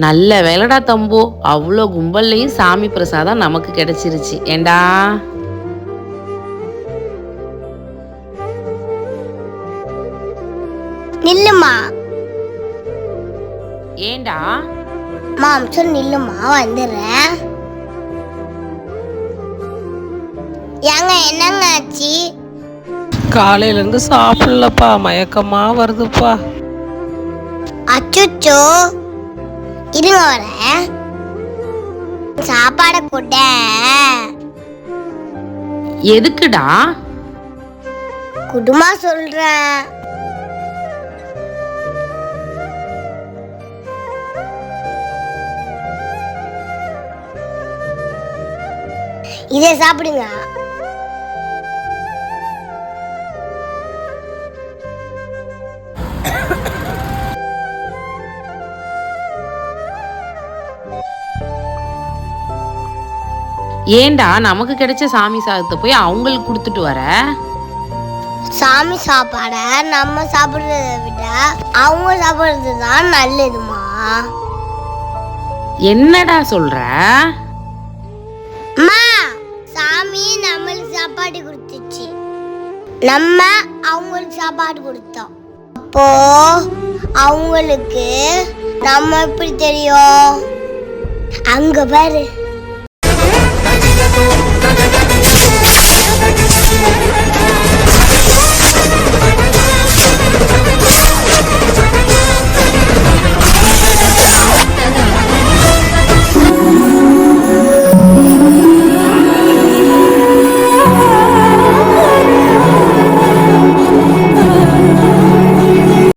நல்ல வேலைடா தம்பு, அவ்வளோ கும்பல்லையும் சாமி பிரசாதம் நமக்கு கிடைச்சிருச்சு. ஏண்டா நில்லுமா. ஏண்டா மாம்சம் நில்லுமா, வந்துடுறேன். ஏங்க என்னங்க ஆச்சு? காலையிலேருந்து சாப்பிடலப்பா, மயக்கமா வருதுப்பா. அச்சுச்சோ, இருங்க வரேன். சாப்பாடை போட்ட. எதுக்குடா? குடுமா சொல்றேன். இதை சாப்பிடுங்க. ஏண்டா நமக்கு கிடைச்ச சாமி சாதத்தை போய் அவங்களுக்கு கொடுத்துட்டு வர? சாமி சாப்பாட நம்ம சாப்பிடுறத விட அவங்க சாப்பிடுறது தான் நல்லதுமா. என்னடா சொல்ற? அம்மா, சாமி நம்மளுக்கு சாப்பாடு கொடுத்துச்சு, நம்ம அவங்களுக்கு சாப்பாடு கொடுத்தோம். அப்போ அவங்களுக்கு நம்ம எப்படி தெரியும்? அங்க பாரு.